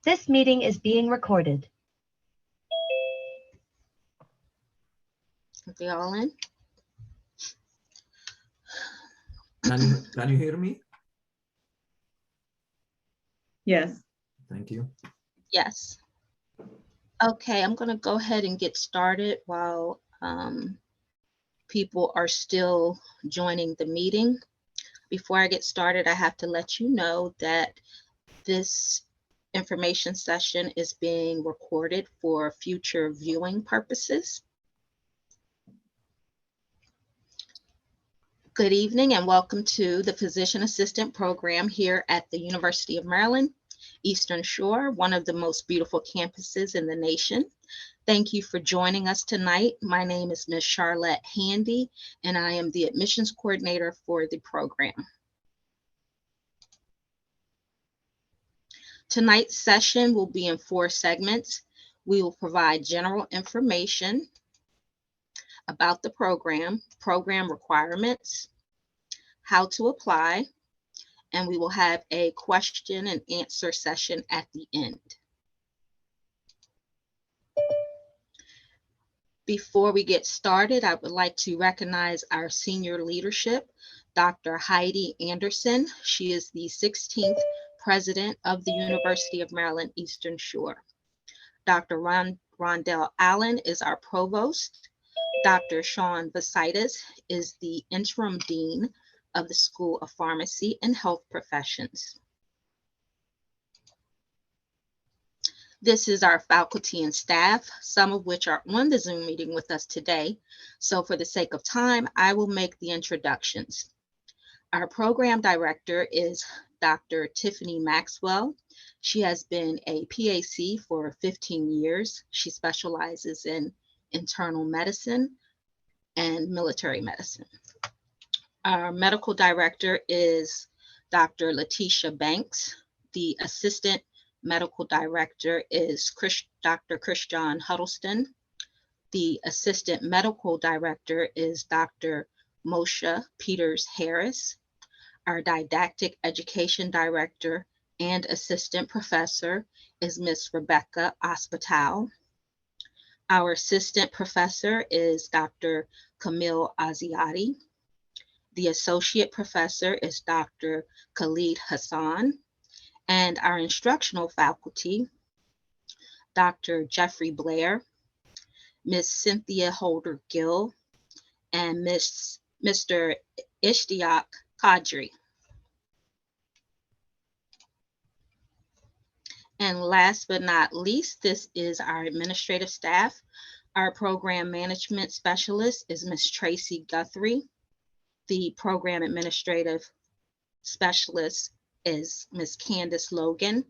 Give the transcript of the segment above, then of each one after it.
This meeting is being recorded. Are they all in? Can you hear me? Yes. Thank you. Yes. Okay, I'm going to go ahead and get started while people are still joining the meeting. Before I get started, I have to let you know that this information session is being recorded for future viewing purposes. Good evening and welcome to the Physician Assistant Program here at the University of Maryland, Eastern Shore, one of the most beautiful campuses in the nation. Thank you for joining us tonight. My name is Ms. Charlotte Handy, and I am the admissions coordinator for the program. Tonight's session will be in 4 segments. We will provide general information about the program requirements, how to apply, and we will have a question and answer session at the end. Before we get started, I would like to recognize our senior leadership, Dr. Heidi Anderson. She is the 16th president of the University of Maryland Eastern Shore. Dr. Rondell Allen is our provost. Dr. Sean Vasitis is the interim dean of the School of Pharmacy and Health Professions. This is our faculty and staff, some of which are on the Zoom meeting with us today. So for the sake of time, I will make the introductions. Our program director is Dr. Tiffany Maxwell. She has been a PAC for 15 years. She specializes in internal medicine and military medicine. Our medical director is Dr. Letitia Banks. The assistant medical director is Dr. Christian Huddleston. The assistant medical director is Dr. Moshe Peters Harris. Our didactic education director and assistant professor is Ms. Rebecca Ospital. Our assistant professor is Dr. Camille Aziati. The associate professor is Dr. Khalid Hassan. And our instructional faculty, Dr. Jeffrey Blair, Ms. Cynthia Holder Gill, and Mr. Ishtiaq Qadri. And last but not least, this is our administrative staff. Our program management specialist is Ms. Tracy Guthrie. The program administrative specialist is Ms. Candace Logan.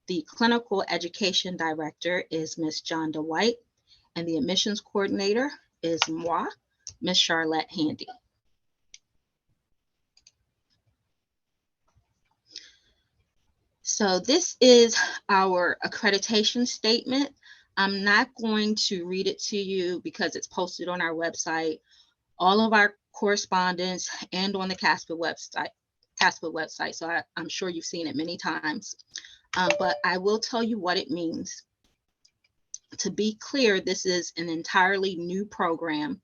The clinical education director is Ms. Jonda White. And the admissions coordinator is moi, Ms. Charlotte Handy. So this is our accreditation statement. I'm not going to read it to you because it's posted on our website, all of our correspondence, and on the CASPA website. So I'm sure you've seen it many times, but I will tell you what it means. To be clear, this is an entirely new program.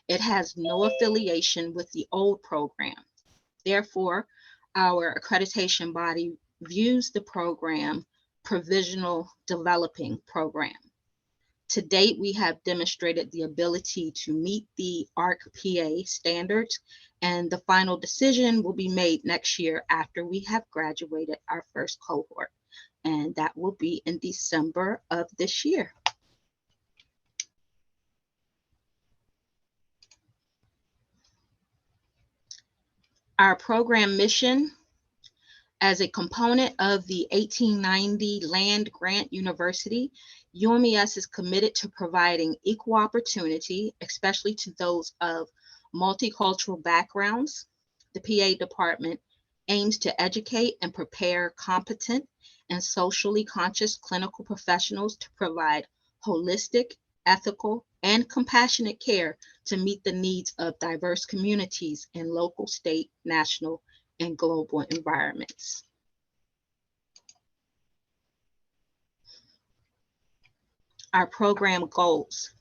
It has no affiliation with the old program. Therefore, our accreditation body views the program provisional developing program. To date, we have demonstrated the ability to meet the ARC-PA standards, and the final decision will be made next year after we have graduated our first cohort, and that will be in December of this year. Our program mission: as a component of the 1890 Land Grant University, UMES is committed to providing equal opportunity, especially to those of multicultural backgrounds. The PA department aims to educate and prepare competent and socially conscious clinical professionals to provide holistic, ethical, and compassionate care to meet the needs of diverse communities in local, state, national, and global environments. Our program goals: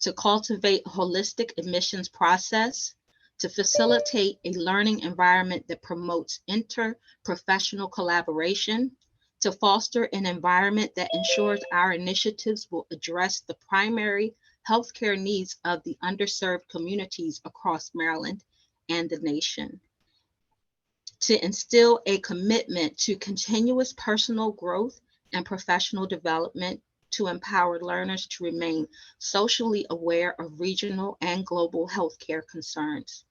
to cultivate a holistic admissions process, to facilitate a learning environment that promotes interprofessional collaboration, to foster an environment that ensures our initiatives will address the primary healthcare needs of the underserved communities across Maryland and the nation, to instill a commitment to continuous personal growth and professional development, to empower learners to remain socially aware of regional and global healthcare concerns.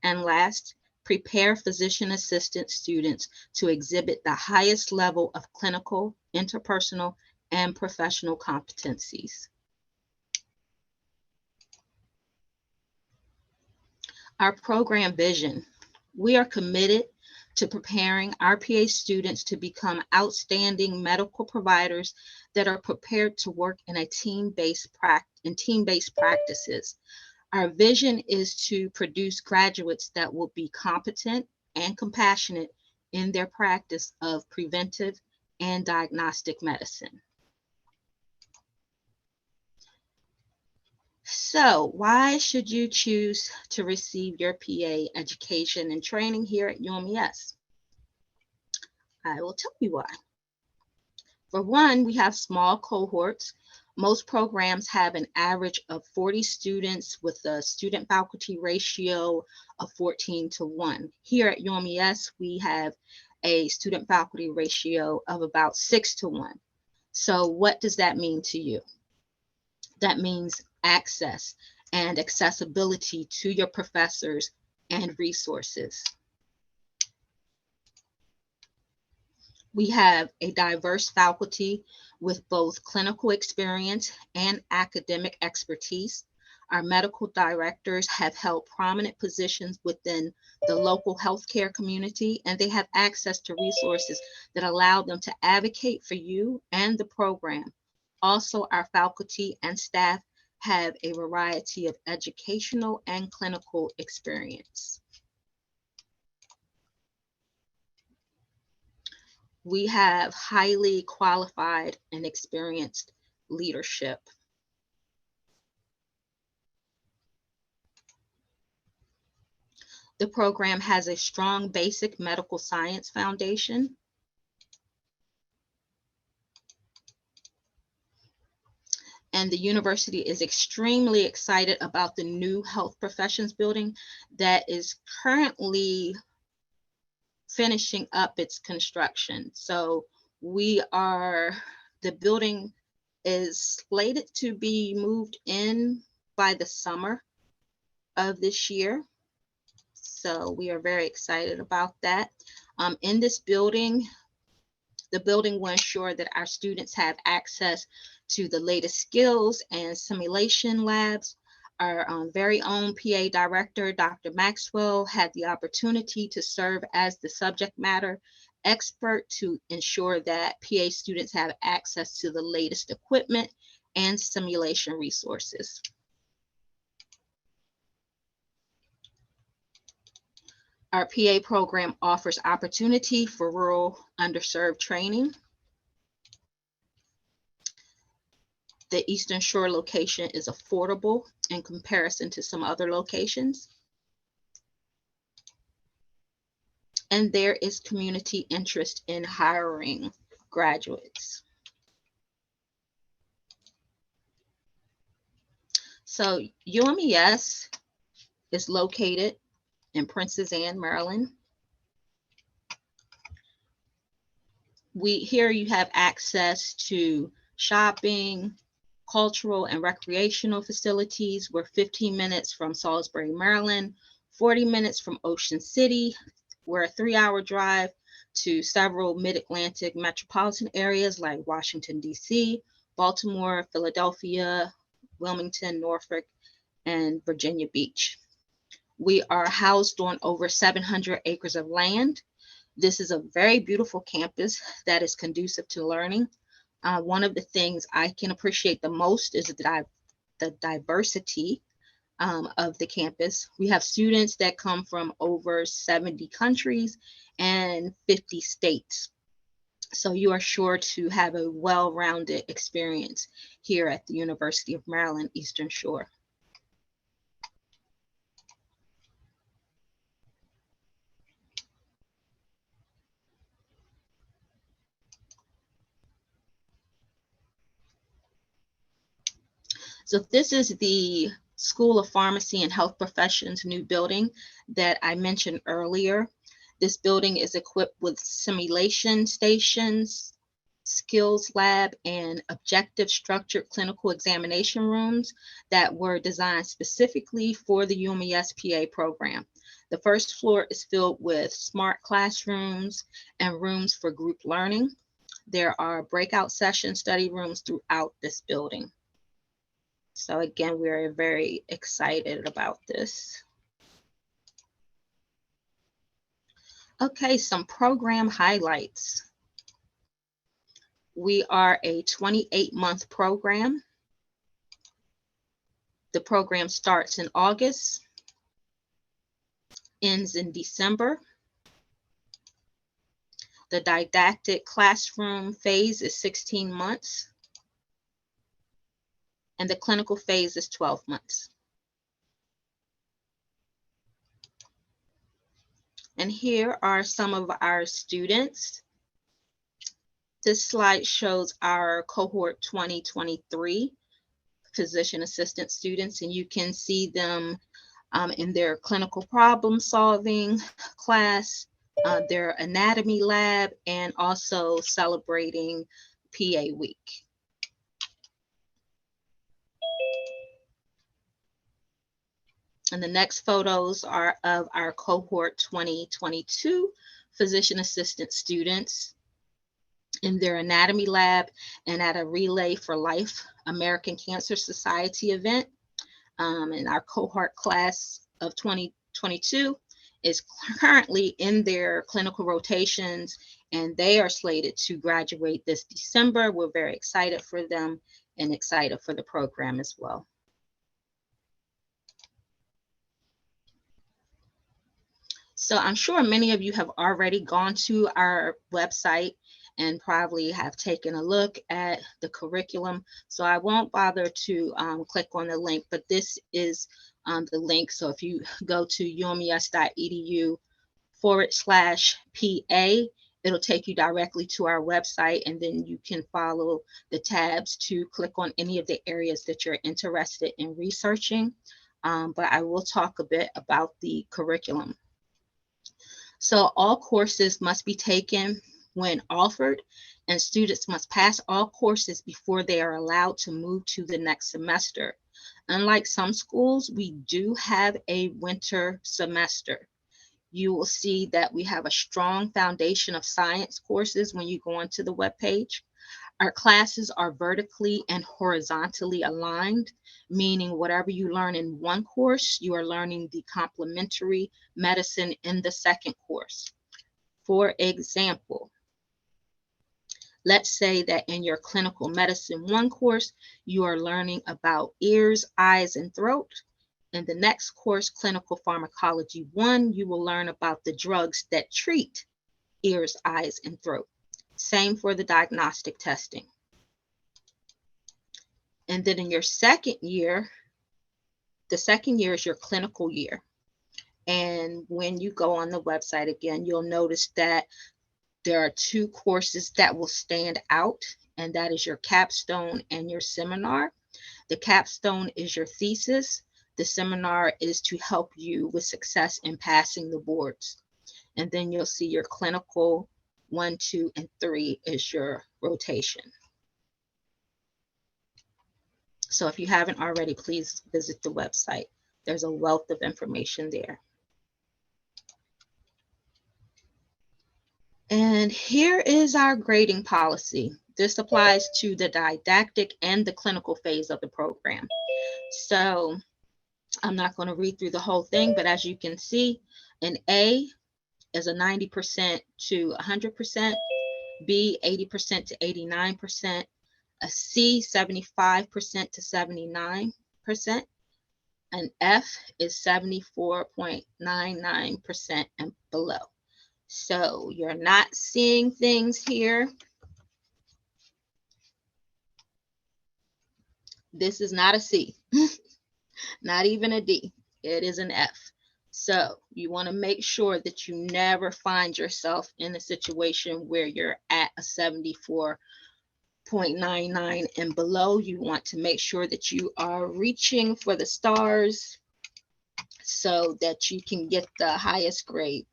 And last, prepare physician assistant students to exhibit the highest level of clinical, interpersonal, and professional competencies. Our program vision: we are committed to preparing our PA students to become outstanding medical providers that are prepared to work in a team-based practices. Our vision is to produce graduates that will be competent and compassionate in their practice of preventive and diagnostic medicine. So, why should you choose to receive your PA education and training here at UMES? I will tell you why. For one, we have small cohorts. Most programs have an average of 40 students with a student faculty ratio of 14:1. Here at UMES, we have a student faculty ratio of about 6:1. So what does that mean to you? That means access and accessibility to your professors and resources. We have a diverse faculty with both clinical experience and academic expertise. Our medical directors have held prominent positions within the local healthcare community, and they have access to resources that allow them to advocate for you and the program. Also, our faculty and staff have a variety of educational and clinical experience. We have highly qualified and experienced leadership. The program has a strong basic medical science foundation. And the university is extremely excited about the new health professions building that is currently finishing up its construction. So the building is slated to be moved in by the summer of this year. So we are very excited about that. In this building, the building will ensure that our students have access to the latest skills and simulation labs. Our very own PA director, Dr. Maxwell, had the opportunity to serve as the subject matter expert to ensure that PA students have access to the latest equipment and simulation resources. Our PA program offers opportunity for rural underserved training. The Eastern Shore location is affordable in comparison to some other locations. And there is community interest in hiring graduates. So UMES is located in Princess Anne, Maryland. Here you have access to shopping, cultural and recreational facilities. We're 15 minutes from Salisbury, Maryland, 40 minutes from Ocean City. We're a 3-hour drive to several mid-Atlantic metropolitan areas like Washington, D.C., Baltimore, Philadelphia, Wilmington, Norfolk, and Virginia Beach. We are housed on over 700 acres of land. This is a very beautiful campus that is conducive to learning. One of the things I can appreciate the most is the diversity of the campus. We have students that come from over 70 countries and 50 states. So you are sure to have a well-rounded experience here at the University of Maryland, Eastern Shore. So this is the School of Pharmacy and Health Professions new building that I mentioned earlier. This building is equipped with simulation stations, skills lab, and objective structured clinical examination rooms that were designed specifically for the UMES PA program. The first floor is filled with smart classrooms and rooms for group learning. There are breakout session study rooms throughout this building. So again, we're very excited about this. Okay, some program highlights. We are a 28-month program. The program starts in August, ends in December. The didactic classroom phase is 16 months, and the clinical phase is 12 months. And here are some of our students. This slide shows our cohort 2023 physician assistant students, and you can see them in their clinical problem solving class, their anatomy lab, and also celebrating PA week. And the next photos are of our cohort 2022 physician assistant students in their anatomy lab and at a Relay for Life American Cancer Society event. And our cohort class of 2022 is currently in their clinical rotations, and they are slated to graduate this December. We're very excited for them and excited for the program as well. So I'm sure many of you have already gone to our website and probably have taken a look at the curriculum. So I won't bother to click on the link, but this is the link. So if you go to umes.edu/PA, it'll take you directly to our website, and then you can follow the tabs to click on any of the areas that you're interested in researching. But I will talk a bit about the curriculum. So all courses must be taken when offered, and students must pass all courses before they are allowed to move to the next semester. Unlike some schools, we do have a winter semester. You will see that we have a strong foundation of science courses when you go onto the webpage. Our classes are vertically and horizontally aligned, meaning whatever you learn in one course, you are learning the complementary medicine in the second course. For example, let's say that in your clinical medicine 1 course, you are learning about ears, eyes, and throat. In the next course, clinical pharmacology 1, you will learn about the drugs that treat ears, eyes, and throat. Same for the diagnostic testing. And then in your second year, the second year is your clinical year. And when you go on the website again, you'll notice that there are 2 courses that will stand out, and that is your capstone and your seminar. The capstone is your thesis. The seminar is to help you with success in passing the boards. And then you'll see your clinical 1, 2, and 3 is your rotation. So if you haven't already, please visit the website. There's a wealth of information there. And here is our grading policy. This applies to the didactic and the clinical phase of the program. So I'm not going to read through the whole thing, but as you can see, an A is a 90% to 100%, B 80% to 89%, a C 75% to 79%, an F is 74.99% and below. So you're not seeing things here. This is not a C, not even a D. It is an F. So you want to make sure that you never find yourself in a situation where you're at a 74.99 and below. You want to make sure that you are reaching for the stars so that you can get the highest grade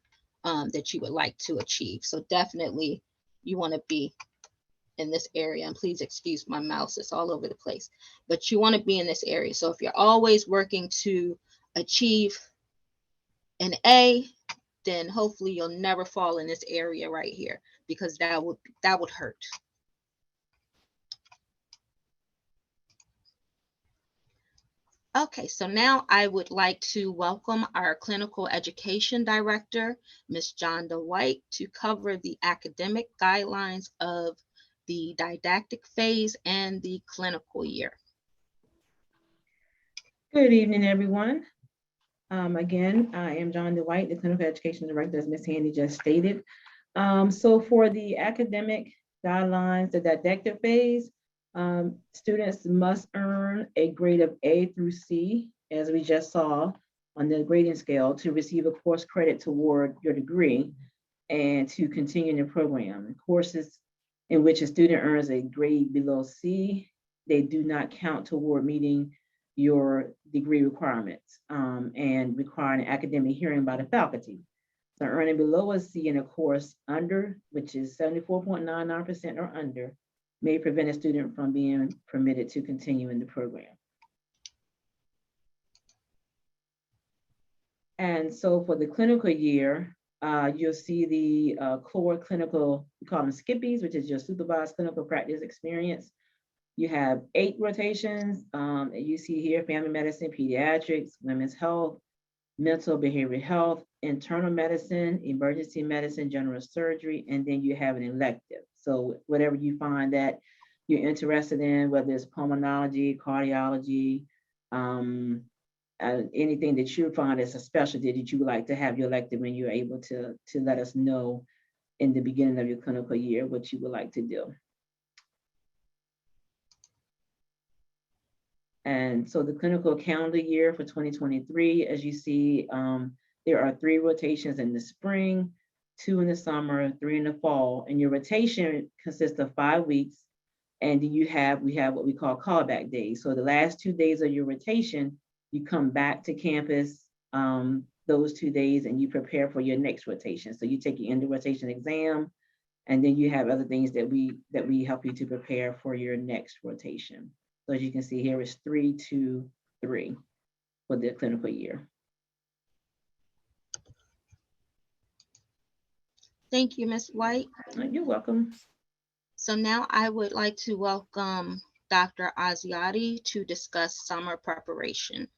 that you would like to achieve. So definitely you want to be in this area, and please excuse my mouse, it's all over the place, but you want to be in this area. So if you're always working to achieve an A, then hopefully you'll never fall in this area right here, because that would hurt. Okay, so now I would like to welcome our clinical education director, Ms. Jonda White, to cover the academic guidelines of the didactic phase and the clinical year. Good evening, everyone. Again, I am Jonda White, the clinical education director, as Ms. Handy just stated. So for the academic guidelines, the didactic phase, students must earn a grade of A through C, as we just saw on the grading scale, to receive a course credit toward your degree and to continue in the program. Courses in which a student earns a grade below C, they do not count toward meeting your degree requirements and require an academic hearing by the faculty. So earning below a C in a course under, which is 74.99% or under, may prevent a student from being permitted to continue in the program. And so for the clinical year, you'll see the core clinical, we call them SCIPPs, which is your supervised clinical practice experience. You have 8 rotations. You see here, family medicine, pediatrics, women's health, mental behavioral health, internal medicine, emergency medicine, general surgery, and then you have an elective. So whatever you find that you're interested in, whether it's pulmonology, cardiology, anything that you find as a specialty that you would like to have your elective, and you're able to let us know in the beginning of your clinical year what you would like to do. And so the clinical calendar year for 2023, as you see, there are 3 rotations in the spring, 2 in the summer, 3 in the fall, and your rotation consists of 5 weeks. And then we have what we call callback days. So the last 2 days of your rotation, you come back to campus those 2 days and you prepare for your next rotation. So you take your end of rotation exam, and then you have other things that we help you to prepare for your next rotation. So as you can see here, it's 3, 2, 3 for the clinical year. Thank you, Ms. White. You're welcome. So now I would like to welcome Dr. Aziati to discuss summer preparation.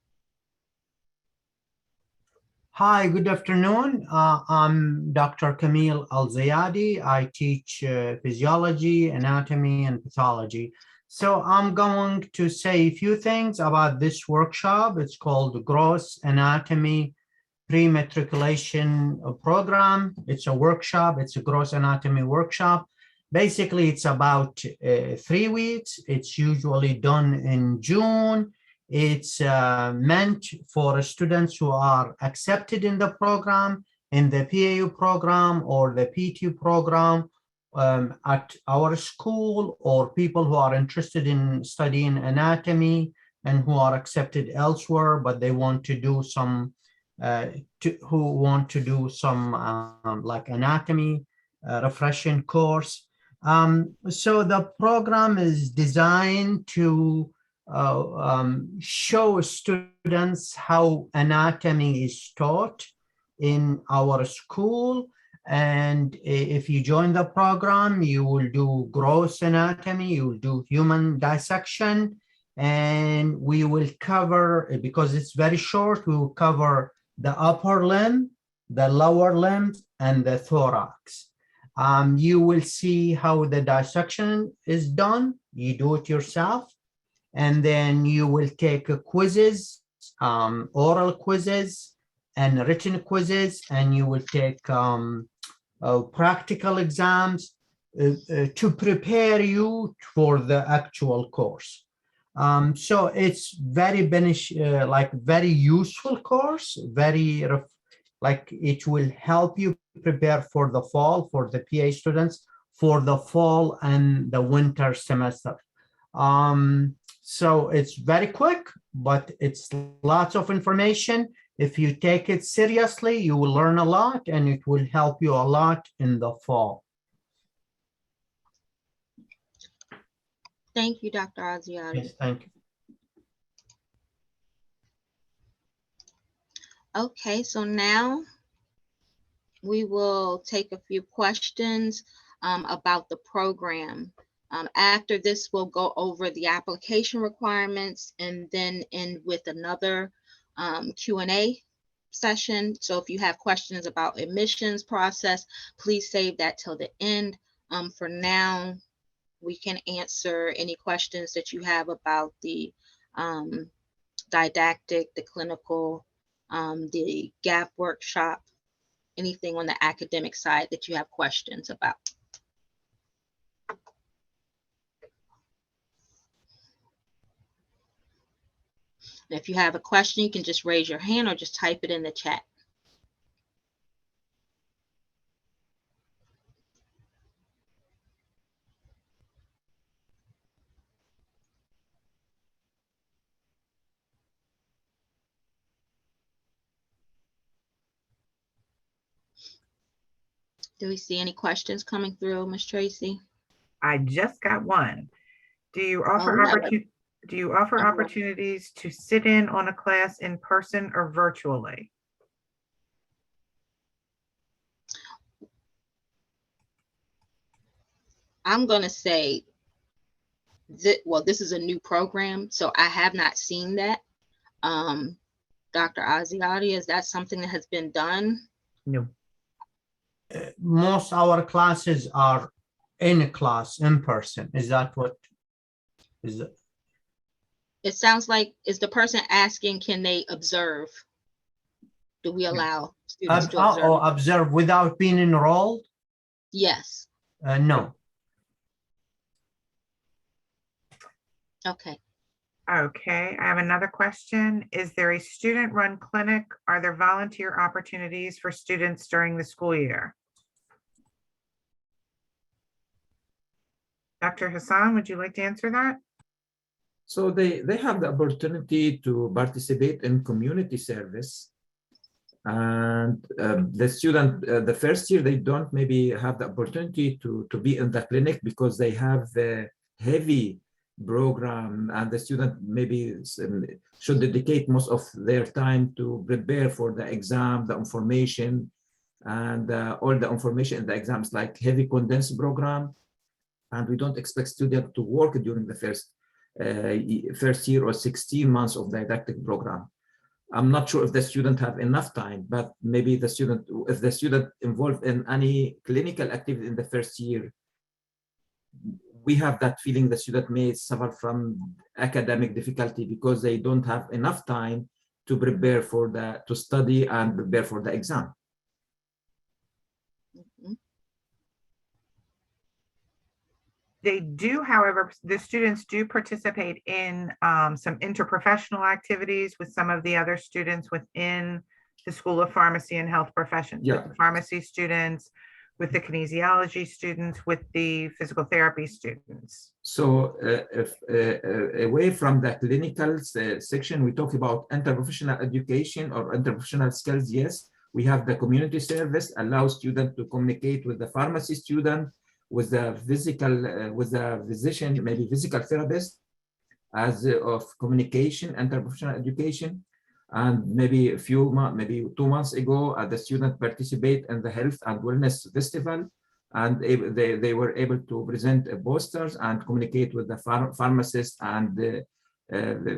Hi, good afternoon. I'm Dr. Camille Al-Zayadi. I teach physiology, anatomy, and pathology. So I'm going to say a few things about this workshop. It's called Gross Anatomy Pre-Matriculation Program. It's a workshop. It's a gross anatomy workshop. Basically, it's about 3 weeks. It's usually done in June. It's meant for students who are accepted in the program, in the PAU program or the PTU program at our school, or people who are interested in studying anatomy and who are accepted elsewhere, but they want to do some, like anatomy refreshing course. So the program is designed to show students how anatomy is taught in our school. And if you join the program, you will do gross anatomy, you will do human dissection, and we will cover, because it's very short, we will cover the upper limb, the lower limbs, and the thorax. You will see how the dissection is done. You do it yourself. And then you will take quizzes, oral quizzes and written quizzes, and you will take practical exams to prepare you for the actual course. So it's very very useful course, like it will help you prepare for the fall, for the PA students, for the fall and the winter semester. So it's very quick, but it's lots of information. If you take it seriously, you will learn a lot and it will help you a lot in the fall. Thank you, Dr. Aziati. Yes, thank you. Okay, so now we will take a few questions about the program. After this, we'll go over the application requirements and then end with another Q&A session. So if you have questions about admissions process, please save that till the end. For now, we can answer any questions that you have about the didactic, the clinical, the GAP workshop, anything on the academic side that you have questions about. And if you have a question, you can just raise your hand or just type it in the chat. Do we see any questions coming through, Ms. Tracy? I just got one. Do you offer Oh, opportunities to sit in on a class in person or virtually? I'm going to say that, well, this is a new program, so I have not seen that. Dr. Aziati, is that something that has been done? No. Most our classes are in class, in person. Is that what is it? It sounds like, is the person asking, can they observe? Do we allow students to observe? Or observe without being enrolled? Yes. No. Okay. Okay, I have another question. Is there a student-run clinic? Are there volunteer opportunities for students during the school year? Dr. Hassan, would you like to answer that? So they have the opportunity to participate in community service. And the student, the first year, they don't maybe have the opportunity to be in the clinic because they have a heavy program, and the student maybe should dedicate most of their time to prepare for the exam, the information, and all the information in the exams, like heavy condensed program. And we don't expect students to work during the first year or 16 months of didactic program. I'm not sure if the student have enough time, but maybe the student, if the student involved in any clinical activity in the first year, we have that feeling the student may suffer from academic difficulty because they don't have enough time to prepare for to study and prepare for the exam. Mhm. They do, however, the students do participate in some interprofessional activities with some of the other students within the School of Pharmacy and Health Professions. Yeah. With the pharmacy students, with the kinesiology students, with the physical therapy students. So if away from the clinical section, we talk about interprofessional education or interprofessional skills. Yes, we have the community service, allows students to communicate with the pharmacy student, with the with the physician, maybe physical therapist, as of communication, interprofessional education. And maybe maybe 2 months ago, the student participate in the Health and Wellness Festival, and they were able to present posters and communicate with the pharmacist and the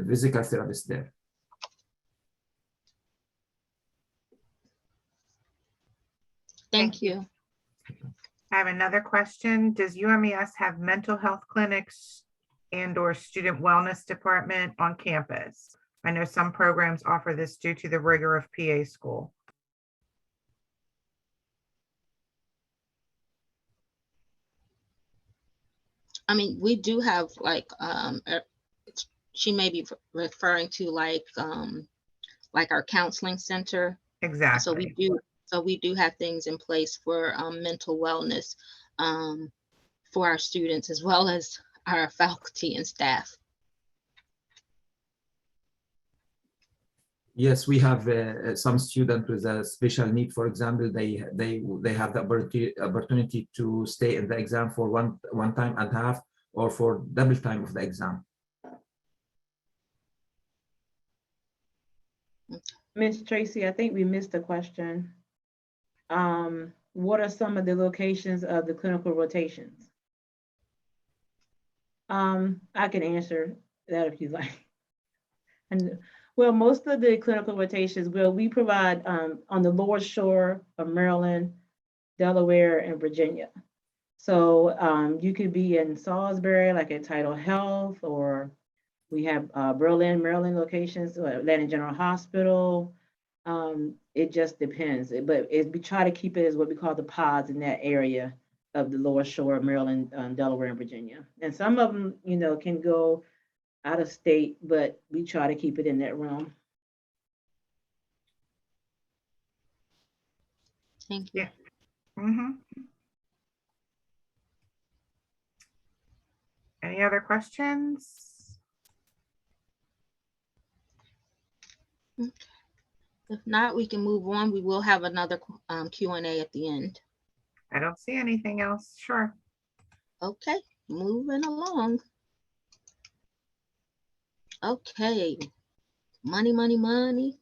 physical therapist there. Thank you. I have another question. Does UMES have mental health clinics and/or student wellness department on campus? I know some programs offer this due to the rigor of PA school. I mean, we do have like, she may be referring to like our counseling center. So we Exactly. do have things in place for mental wellness for our students as well as our faculty and staff. Yes, we have some students with a special need. For example, they have the opportunity to stay in the exam for one time and a half or for double time of the exam. Ms. Tracy, I think we missed a question. What are some of the locations of the clinical rotations? I can answer that if you like. And well, most of the clinical rotations, we provide on the Lower Shore of Maryland, Delaware, and Virginia. So you could be in Salisbury, like at Tidal Health, or we have Berlin, Maryland locations, Atlanta General Hospital. It just depends, but we try to keep it as what we call the pods in that area of the Lower Shore of Maryland, Delaware, and Virginia. And some of them, can go out of state, but we try to keep it in that realm. Thank you. Yeah. Mm-hmm. Any other questions? If not, we can move on. We will have another Q&A at the end. I don't see anything else. Sure. Okay, moving along. Okay, money, money, money.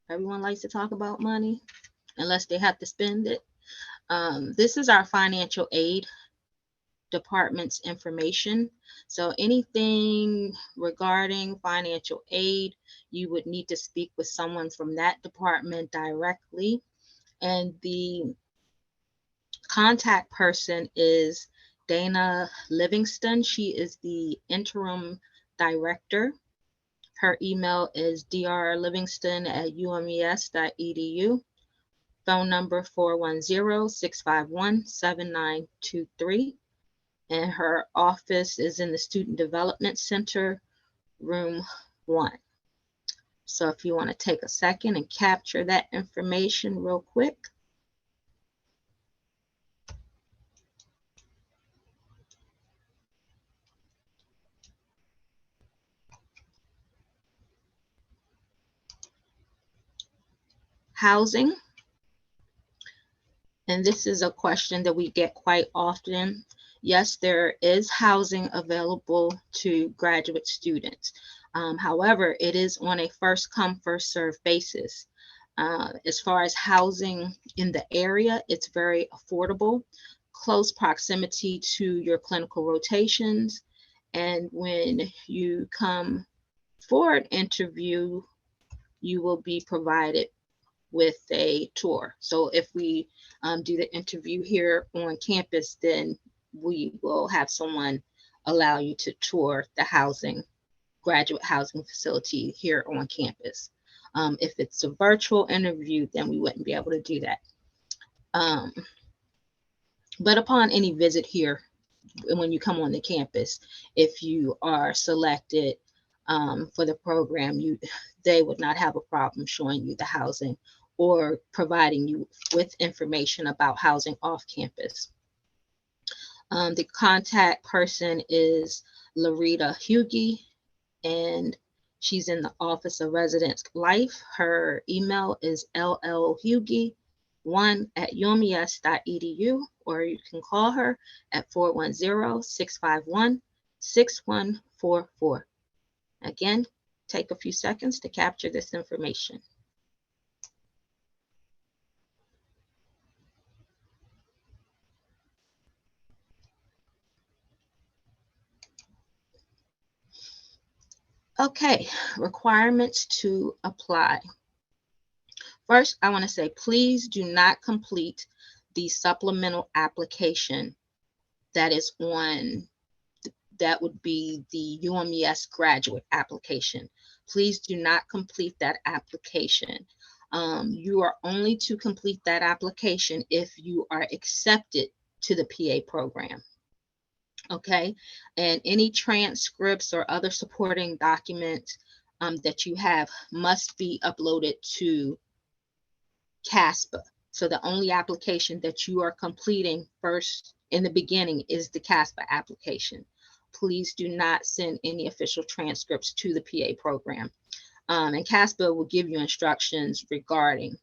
Everyone likes to talk about money unless they have to spend it. This is our financial aid department's information. So anything regarding financial aid, you would need to speak with someone from that department directly. And the contact person is Dana Livingston. She is the interim director. Her email is drlivingston@umes.edu. Phone number 410-651-7923. And her office is in the Student Development Center, room 1. So if you want to take a second and capture that information real quick. Housing. And this is a question that we get quite often. Yes, there is housing available to graduate students. However, it is on a first come, first served basis. As far as housing in the area, it's very affordable, close proximity to your clinical rotations. And when you come for an interview, you will be provided with a tour. So if we do the interview here on campus, then we will have someone allow you to tour the graduate housing facility here on campus. If it's a virtual interview, then we wouldn't be able to do that. But upon any visit here, when you come on the campus, if you are selected for the program, they would not have a problem showing you the housing or providing you with information about housing off campus. The contact person is Larita Hughey, and she's in the Office of Residence Life. Her email is llhughey1@umes.edu, or you can call her at 410-651-6144. Again, take a few seconds to capture this information. Okay, requirements to apply. First, I want to say, please do not complete the supplemental application that is on, that would be the UMES graduate application. Please do not complete that application. You are only to complete that application if you are accepted to the PA program. Okay, and any transcripts or other supporting documents that you have must be uploaded to CASPA. So the only application that you are completing first in the beginning is the CASPA application. Please do not send any official transcripts to the PA program. And CASPA will give you instructions regarding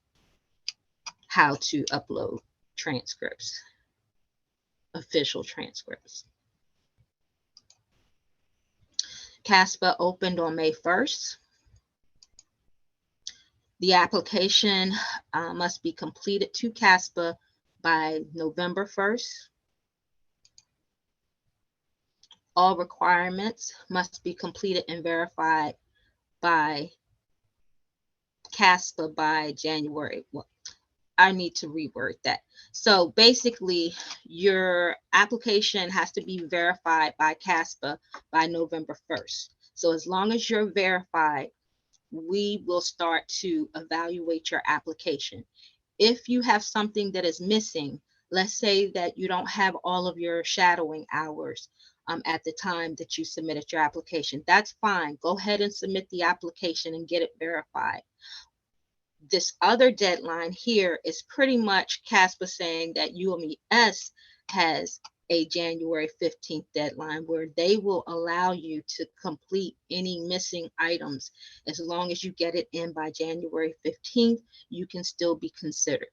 how to upload transcripts, official transcripts. CASPA opened on May 1st. The application must be completed to CASPA by November 1st. All requirements must be completed and verified by CASPA by January. Well, I need to reword that. So basically, your application has to be verified by CASPA by November 1st. So as long as you're verified, we will start to evaluate your application. If you have something that is missing, let's say that you don't have all of your shadowing hours at the time that you submitted your application, that's fine. Go ahead and submit the application and get it verified. This other deadline here is pretty much CASPA saying that UMES has a January 15th deadline where they will allow you to complete any missing items. As long as you get it in by January 15th, you can still be considered.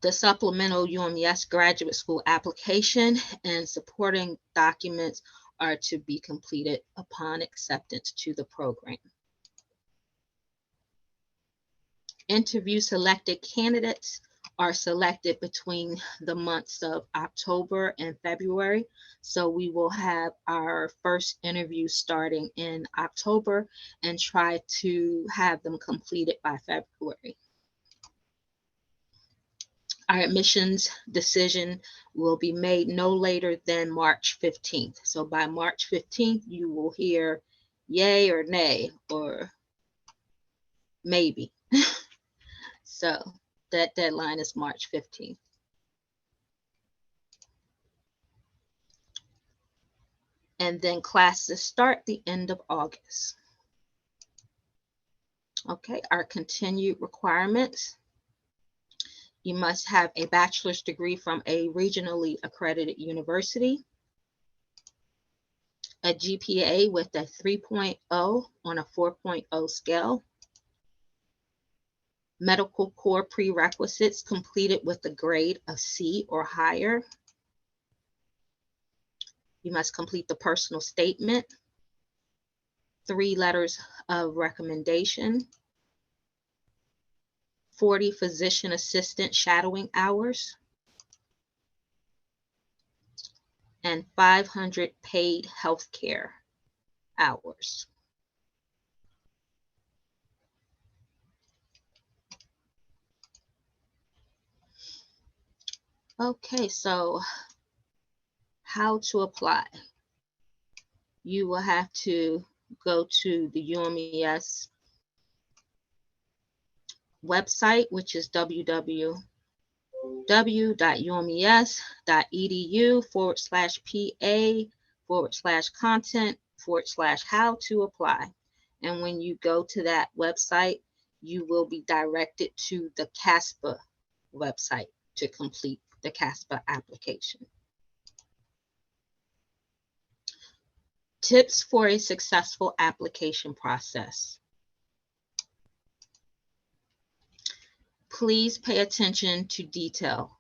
The supplemental UMES graduate school application and supporting documents are to be completed upon acceptance to the program. Interview selected candidates are selected between the months of October and February. So we will have our first interview starting in October and try to have them completed by February. Our admissions decision will be made no later than March 15th. So by March 15th, you will hear yay or nay or maybe. So that deadline is March 15th. And then classes start the end of August. Okay, our continued requirements. You must have a bachelor's degree from a regionally accredited university, a GPA with a 3.0 on a 4.0 scale, medical core prerequisites completed with a grade of C or higher. You must complete the personal statement, 3 letters of recommendation, 40 physician assistant shadowing hours, and 500 paid healthcare hours. Okay, so how to apply? You will have to go to the UMES website, which is www.umes.edu/PA/content/how to apply. And when you go to that website, you will be directed to the CASPA website to complete the CASPA application. Tips for a successful application process. Please pay attention to detail.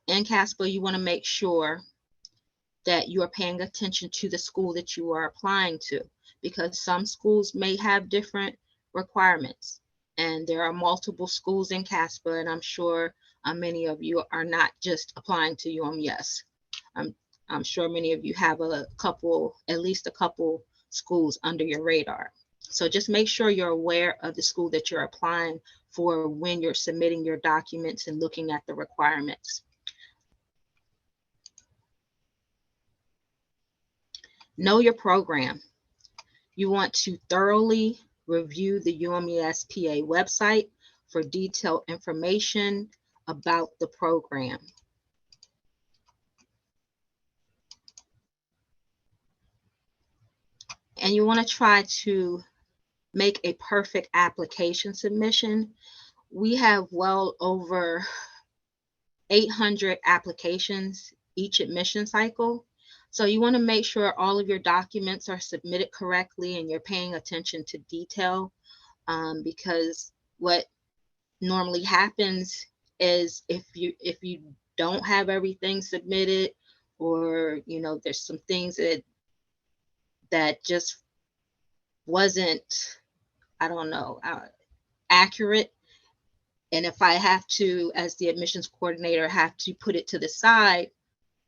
In CASPA, you want to make sure that you are paying attention to the school that you are applying to, because some schools may have different requirements. And there are multiple schools in CASPA, and I'm sure many of you are not just applying to UMES. I'm sure many of you have at least a couple schools under your radar. So just make sure you're aware of the school that you're applying for when you're submitting your documents and looking at the requirements. Know your program. You want to thoroughly review the UMES PA website for detailed information about the program. And you want to try to make a perfect application submission. We have well over 800 applications each admission cycle. So you want to make sure all of your documents are submitted correctly and you're paying attention to detail, because what normally happens is if you don't have everything submitted, or there's some things that just wasn't, I don't know, accurate. And if I have to, as the admissions coordinator, have to put it to the side,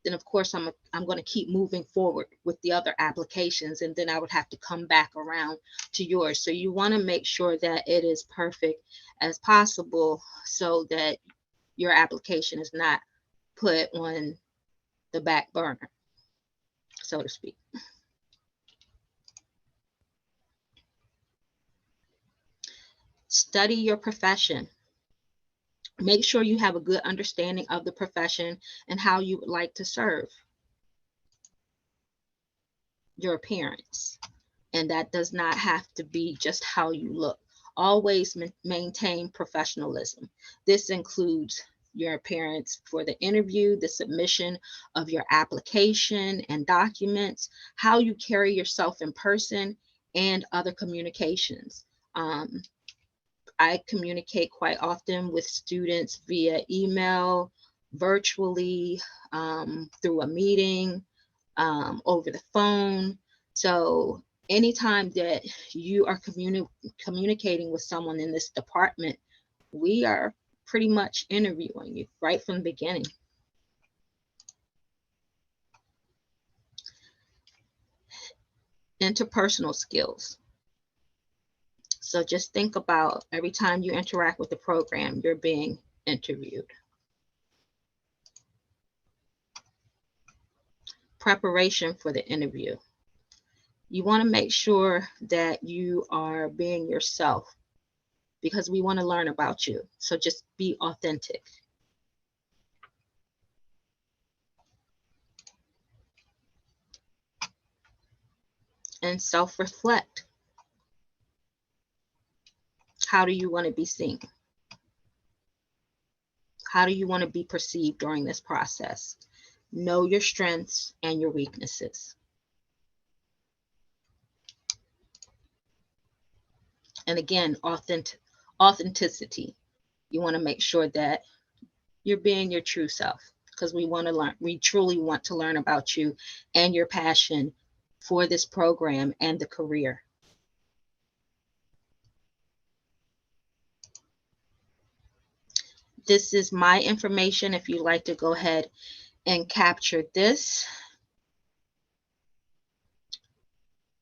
then of course I'm going to keep moving forward with the other applications, and then I would have to come back around to yours. So you want to make sure that it is perfect as possible so that your application is not put on the back burner, so to speak. Study your profession. Make sure you have a good understanding of the profession and how you would like to serve your appearance. And that does not have to be just how you look. Always maintain professionalism. This includes your appearance for the interview, the submission of your application and documents, how you carry yourself in person, and other communications. I communicate quite often with students via email, virtually, through a meeting, over the phone. So anytime that you are communicating with someone in this department, we are pretty much interviewing you right from the beginning. Interpersonal skills. So just think about every time you interact with the program, you're being interviewed. Preparation for the interview. You want to make sure that you are being yourself, because we want to learn about you. So just be authentic. And self-reflect. How do you want to be seen? How do you want to be perceived during this process? Know your strengths and your weaknesses. And again, authenticity. You want to make sure that you're being your true self, because we want to learn. We truly want to learn about you and your passion for this program and the career. This is my information. If you'd like to go ahead and capture this.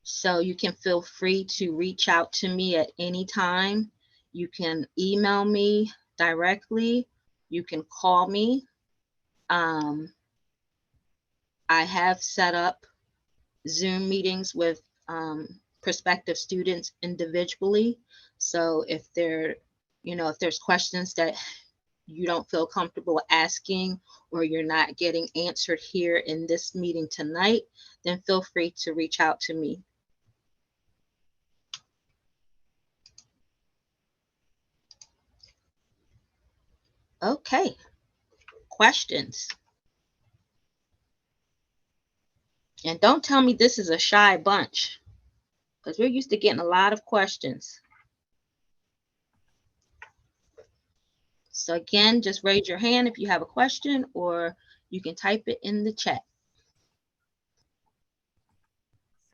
So you can feel free to reach out to me at any time. You can email me directly. You can call me. I have set up Zoom meetings with prospective students individually. So if if there's questions that you don't feel comfortable asking, or you're not getting answered here in this meeting tonight, then feel free to reach out to me. Okay, questions? And don't tell me this is a shy bunch, because we're used to getting a lot of questions. So again, just raise your hand if you have a question, or you can type it in the chat.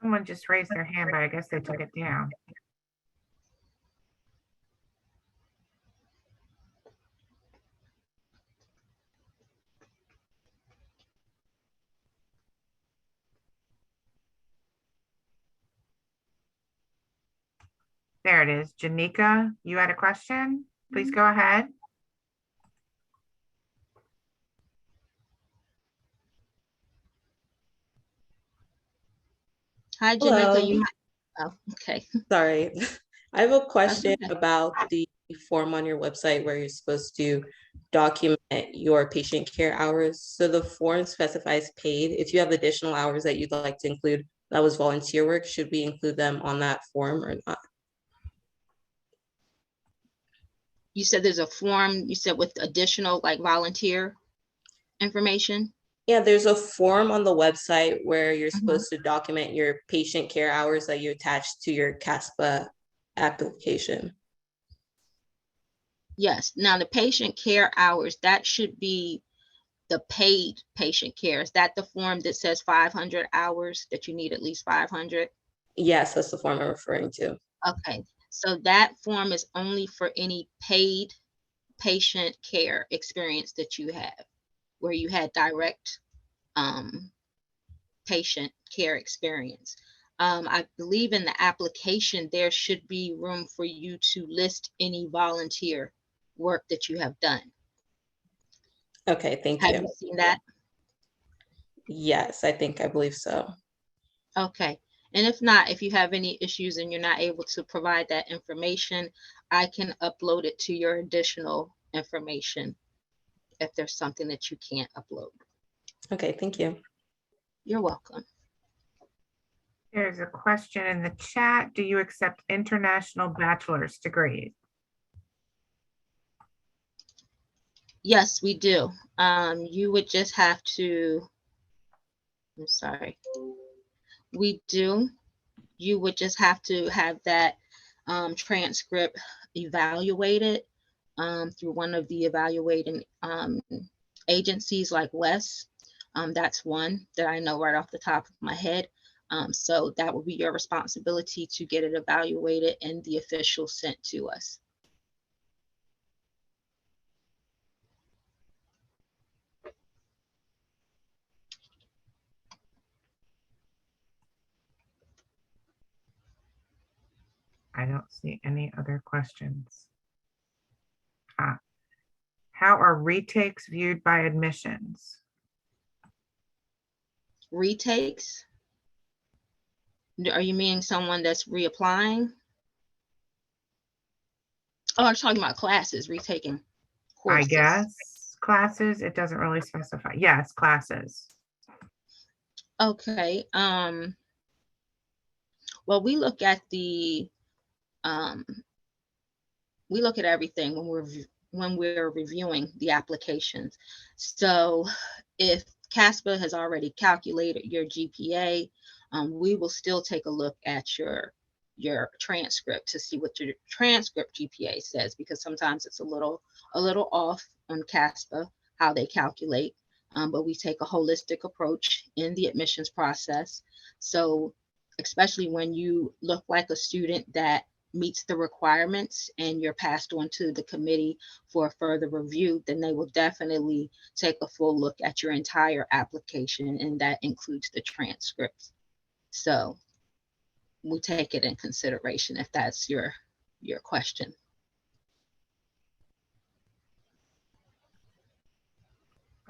Someone just raised their hand, but I guess they took it down. There it is. Janika, you had a question? Please go ahead. Hi, Hello. Janika. Oh, okay. Sorry. I have a question Okay. about the form on your website where you're supposed to document your patient care hours. So the form specifies paid. If you have additional hours that you'd like to include that was volunteer work, should we include them on that form or not? You said there's a form, you said with additional like volunteer information? Yeah, there's a form on the website where you're Mhm. supposed to document your patient care hours that you attach to your CASPA application. Yes. Now the patient care hours, that should be the paid patient care. Is that the form that says 500 hours, that you need at least 500? Yes, that's the form I'm referring to. Okay. So that form is only for any paid patient care experience that you have, where you had direct patient care experience. I believe in the application, there should be room for you to list any volunteer work that you have done. Okay, thank Have you. you seen that? Yes, I believe so. Okay. And if not, if you have any issues and you're not able to provide that information, I can upload it to your additional information if there's something that you can't upload. Okay, thank you. You're welcome. There's a question in the chat. Do you accept international bachelor's degrees? Yes, we do. You would just have to, I'm sorry. We do. You would just have to have that transcript evaluated through one of the evaluating agencies like WES. That's one that I know right off the top of my head. So that would be your responsibility to get it evaluated and the official sent to us. I don't see any other questions. How are retakes viewed by admissions? Retakes? Are you meaning someone that's reapplying? Oh, I'm talking about classes, retaking courses. I guess classes, it doesn't really specify. Yes, classes. Okay. Well, we look at everything when we're reviewing the applications. So if CASPA has already calculated your GPA, we will still take a look at your transcript to see what your transcript GPA says, because sometimes it's a little off on CASPA how they calculate. But we take a holistic approach in the admissions process. So especially when you look like a student that meets the requirements and you're passed on to the committee for further review, then they will definitely take a full look at your entire application, and that includes the transcripts. So we take it in consideration if that's your question.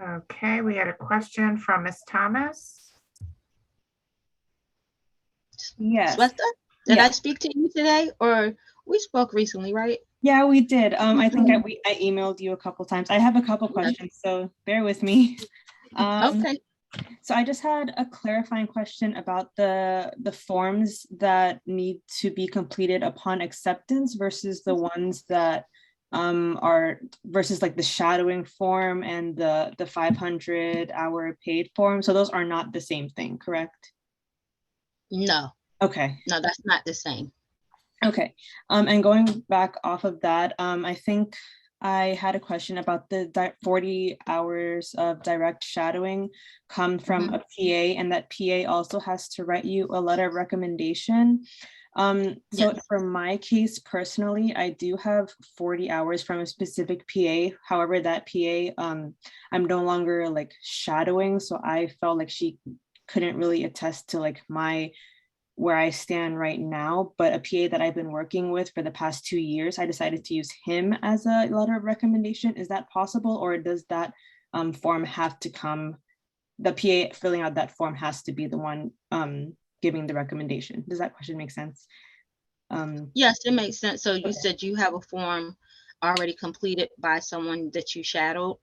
Okay, we had a question from Ms. Thomas. Yes. Swetha, did I Yes. speak to you today, or we spoke recently, right? Yeah, we did. I think I emailed you a couple times. I have a couple questions, so bear with me. Okay. So I just had a clarifying question about the forms that need to be completed upon acceptance versus the ones that are versus like the shadowing form and the 500-hour paid form. So those are not the same thing, correct? No, Okay. no, that's not the same. Okay, and going back off of that, I think I had a question about the 40 hours of direct shadowing come from a PA, and that PA also has to write you a letter of recommendation. So Yes. for my case personally, I do have 40 hours from a specific PA. However, that PA, I'm no longer like shadowing, so I felt like she couldn't really attest to like where I stand right now, but a PA that I've been working with for the past 2 years, I decided to use him as a letter of recommendation. Is that possible, or does that form have to come, the PA filling out that form has to be the one giving the recommendation? Does that question make sense? Yes, it makes sense. So you Okay. said you have a form already completed by someone that you shadowed?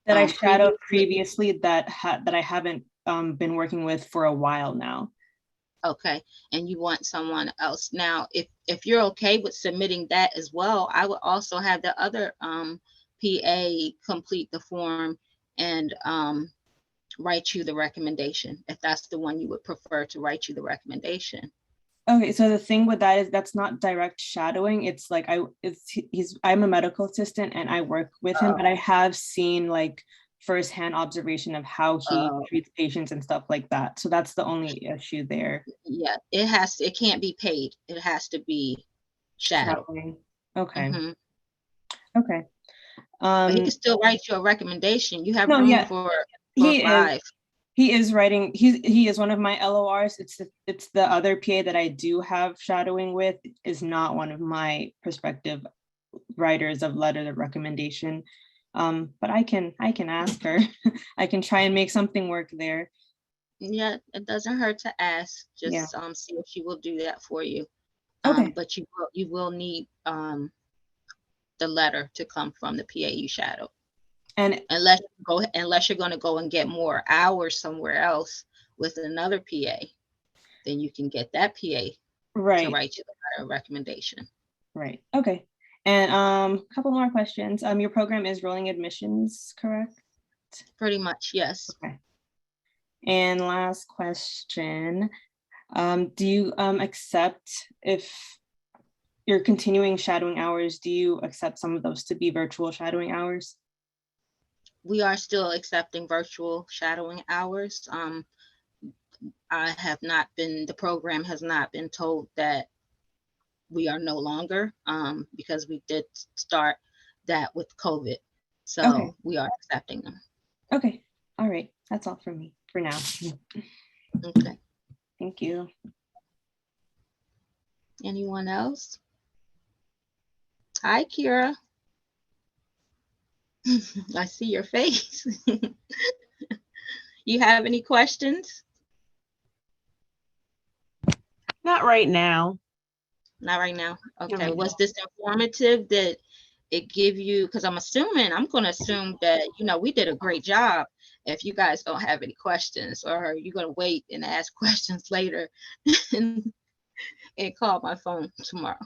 That I Um, shadowed previously that I haven't been working with for a while now. Okay, and you want someone else. Now, if you're okay with submitting that as well, I would also have the other PA complete the form and write you the recommendation, if that's the one you would prefer to write you the recommendation. Okay, so the thing with that is that's not direct shadowing. It's like I'm a medical assistant and I work with him, but I have seen like firsthand observation of how he treats patients and stuff like that. So that's the only issue there. Yeah, it can't be paid. It has to be shadowed. Shadowing. Okay. Mhm. Okay. But he can still write you a recommendation. You have No, room yeah, for he is. 5. He is writing. He is one of my LORs. It's the other PA that I do have shadowing with is not one of my prospective writers of letter of recommendation. But I can ask her. I can try and make something work there. Yeah, it doesn't hurt to ask. Just Yeah. See if she will do that for you. Okay. But you will need the letter to come from the PA you shadowed. And Unless you're going to go and get more hours somewhere else with another PA, then you can get that PA right. to write you the letter of recommendation. Right. Okay. And a couple more questions. Your program is rolling admissions, correct? Pretty much, yes. Okay. And last question. Do you accept, if you're continuing shadowing hours, do you accept some of those to be virtual shadowing hours? We are still accepting virtual shadowing hours. The program has not been told that we are no longer, because we did start that with COVID. So Okay. we are accepting them. Okay. All right. That's all for me for now. Okay. Thank you. Anyone else? Hi, Kira. I see your face. You have any questions? Not right now. Not right now. Okay. right Was this informative? Did it give you, because I'm going to assume that, we did a great job. If you guys don't have any questions, or you're going to wait and ask questions later and call my phone tomorrow.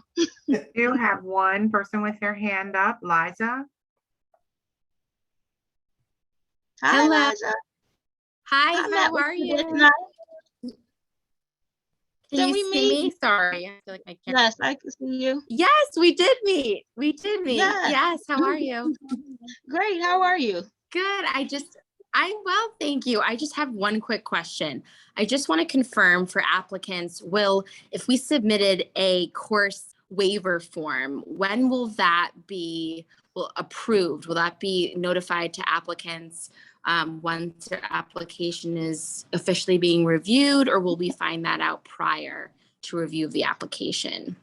You have one person with their hand up, Liza. Hi, Hello. Liza. Hi, I met how with are you this you? night. Can Did you we see meet? me? Sorry, I feel like I can't. Yes, I can see you. Yes, we did meet. We did meet. Yes. Yes, how are you? Great. How are you? Good. I'm well, thank you. I just have one quick question. I just want to confirm for applicants, if we submitted a course waiver form, when will that be approved? Will that be notified to applicants once their application is officially being reviewed, or will we find that out prior to review of the application?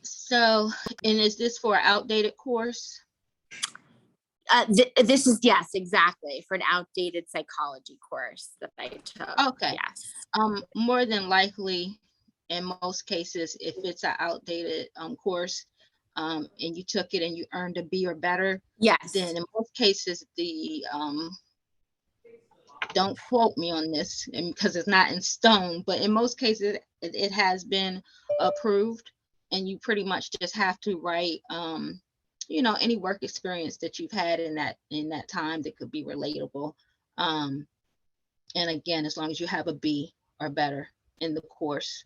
So, and is this for an outdated course? This is, yes, exactly, for an outdated psychology course that I took. Okay. Yes. More than likely, in most cases, if it's an outdated course, and you took it and you earned a B or better, Yes. then in most cases, don't quote me on this because it's not in stone, but in most cases, it has been approved, and you pretty much just have to write, any work experience that you've had in that time that could be relatable. And again, as long as you have a B or better in the course.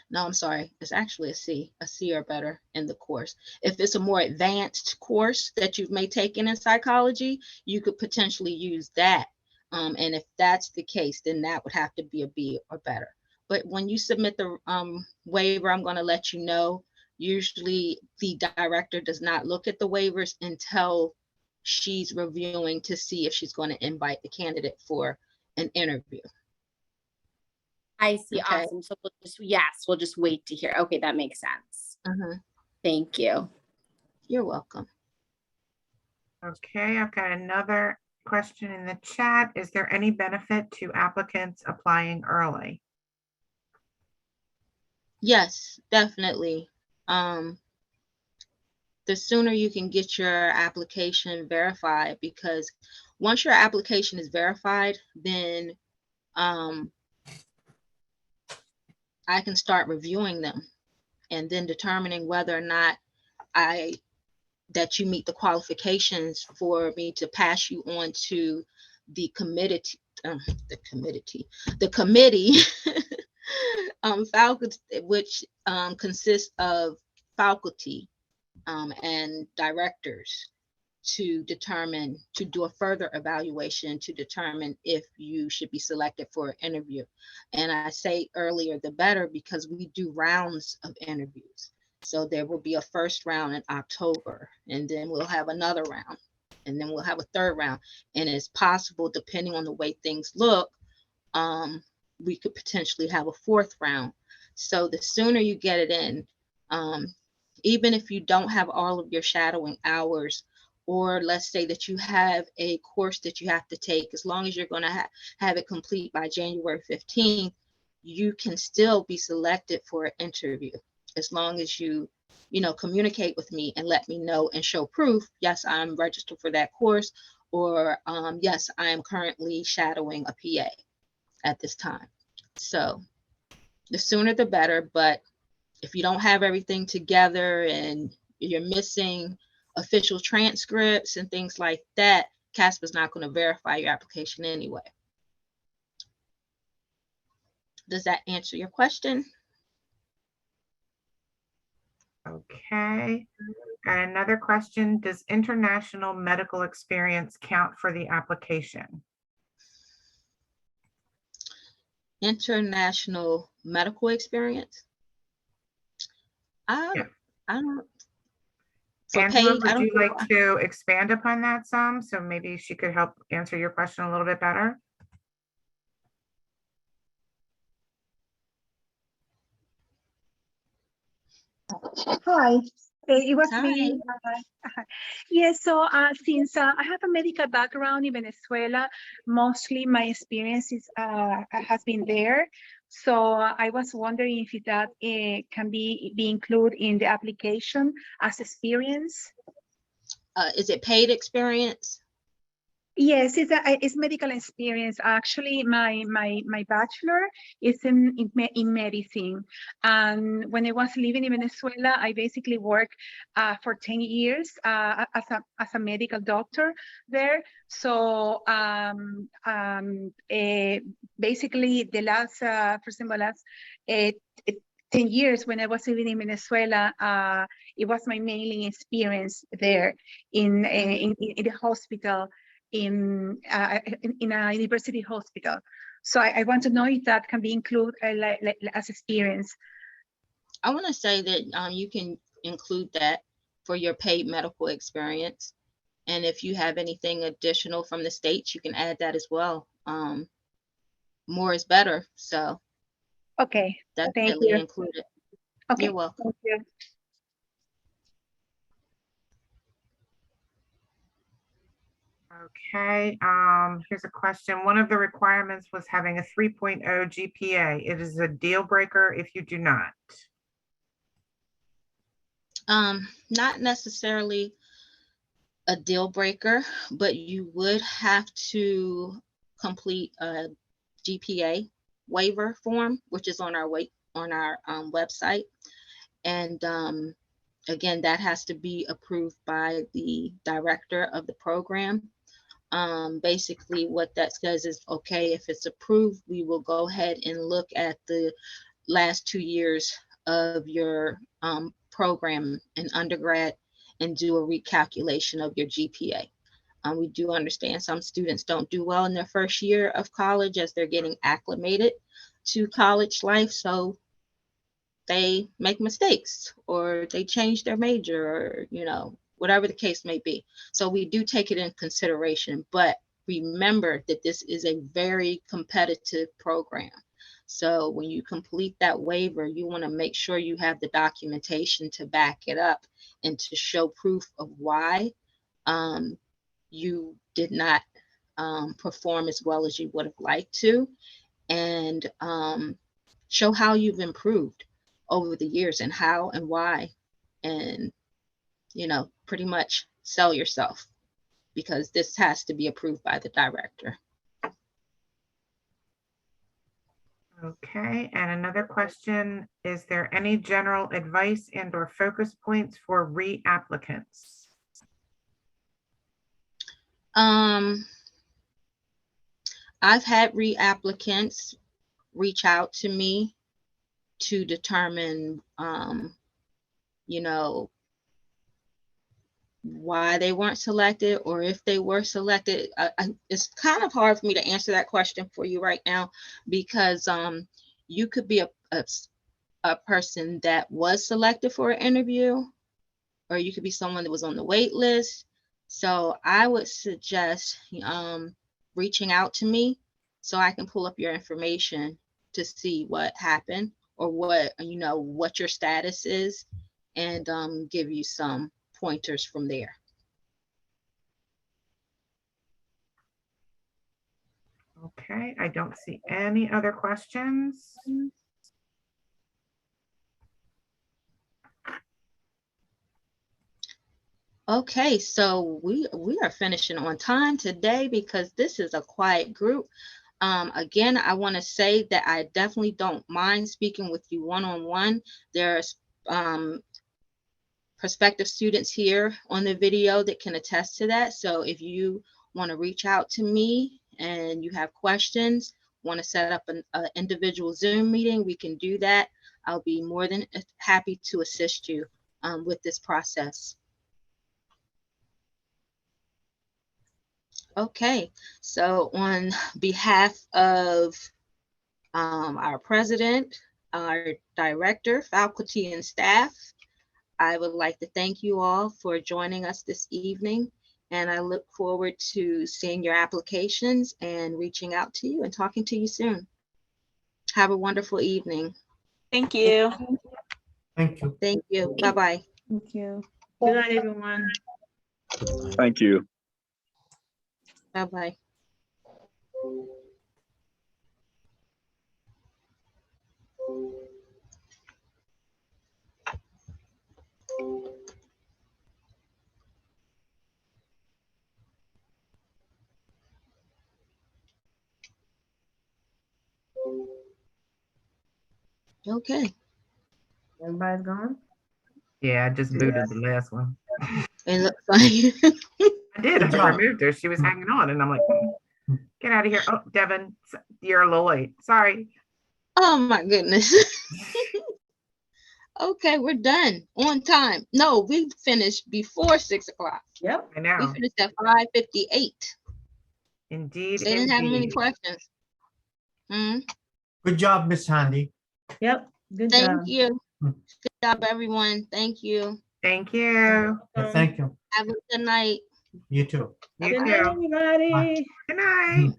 No, I'm sorry, it's actually a C or better in the course. If it's a more advanced course that you may take in psychology, you could potentially use that. And if that's the case, then that would have to be a B or better. But when you submit the waiver, I'm going to let you know. Usually the director does not look at the waivers until she's reviewing to see if she's going to invite the candidate for an interview. I see. Okay. Awesome. So we'll just wait to hear. Okay, that makes sense. Mm-hmm. Thank you. You're welcome. Okay, I've got another question in the chat. Is there any benefit to applicants applying early? Yes, definitely. the sooner you can get your application verified, because once your application is verified, then I can start reviewing them and then determining whether or not that you meet the qualifications for me to pass you on to the committee, faculty, which consists of faculty and directors, to do a further evaluation to determine if you should be selected for an interview. And I say earlier the better, because we do rounds of interviews. So there will be a first round in October, and then we'll have another round, and then we'll have a third round. And it's possible, depending on the way things look, we could potentially have a fourth round. So the sooner you get it in, even if you don't have all of your shadowing hours, or let's say that you have a course that you have to take, as long as you're going to have it complete by January 15th, you can still be selected for an interview, as long as you communicate with me and let me know and show proof. Yes, I'm registered for that course, or yes, I am currently shadowing a PA at this time. So the sooner the better. But if you don't have everything together and you're missing official transcripts and things like that, CASPA's not going to verify your application anyway. Does that answer your question? Okay. And another question, does international medical experience count for the application? International medical experience? I don't. For Angela, paid, I would you don't. like to expand upon that some? So maybe she could help answer your question a little bit better. Hi, it was Hi. me. Yes, so since I have a medical background in Venezuela, mostly my experience has been there. So I was wondering if that can be included in the application as experience. Is it paid experience? Yes, it's medical experience. Actually, my bachelor is in medicine. And when I was living in Venezuela, I basically worked for 10 years as a medical doctor there. So basically the last, for example, last 10 years when I was living in Venezuela, it was my mainly experience there in the hospital, in a university hospital. So I want to know if that can be included as experience. I want to say that you can include that for your paid medical experience. And if you have anything additional from the States, you can add that as well. More is better. So okay, definitely thank you. include it. Okay, You're welcome. thank you. Okay, here's a question. One of the requirements was having a 3.0 GPA. It is a deal breaker if you do not. Not necessarily a deal breaker, but you would have to complete a GPA waiver form, which is on our website. And again, that has to be approved by the director of the program. Basically what that says is, okay, if it's approved, we will go ahead and look at the last 2 years of your program in undergrad and do a recalculation of your GPA. We do understand some students don't do well in their first year of college as they're getting acclimated to college life. So they make mistakes, or they change their major, or, whatever the case may be. So we do take it in consideration, but remember that this is a very competitive program. So when you complete that waiver, you want to make sure you have the documentation to back it up and to show proof of why you did not perform as well as you would have liked to, and show how you've improved over the years and how and why. And pretty much sell yourself, because this has to be approved by the director. Okay, and another question, is there any general advice and or focus points for reapplicants? I've had reapplicants reach out to me to determine, why they weren't selected, or if they were selected. It's kind of hard for me to answer that question for you right now, because you could be a person that was selected for an interview, or you could be someone that was on the wait list. So I would suggest reaching out to me so I can pull up your information to see what happened, or what your status is, and give you some pointers from there. Okay, I don't see any other questions. Okay, so we are finishing on time today because this is a quiet group. Again, I want to say that I definitely don't mind speaking with you one-on-one. There's prospective students here on the video that can attest to that. So if you want to reach out to me and you have questions, want to set up an individual Zoom meeting, we can do that. I'll be more than happy to assist you with this process. Okay, so on behalf of our president, our director, faculty, and staff, I would like to thank you all for joining us this evening, and I look forward to seeing your applications and reaching out to you and talking to you soon. Have a wonderful evening. Thank you. Thank you. Thank you. Bye-bye. Thank you. Good night, everyone. Thank you. Bye-bye. Okay. Everybody's gone? Yeah, I just booted the last one. It looks like I did, Good I job. removed her. She was hanging on and I'm like, get out of here. Oh, Devin, you're a little late. Sorry. oh my goodness. Okay, we're done on time. No, we finished before 6 o'clock. Yep. I We know. finished at 5:58. Indeed, They didn't have many indeed. questions. Good job, Miss Handy. Yep. Good job. Thank you. Good job, everyone. Thank you. Thank you. Thank you. Have a good night. You too. You Good too. night, everybody. Good night.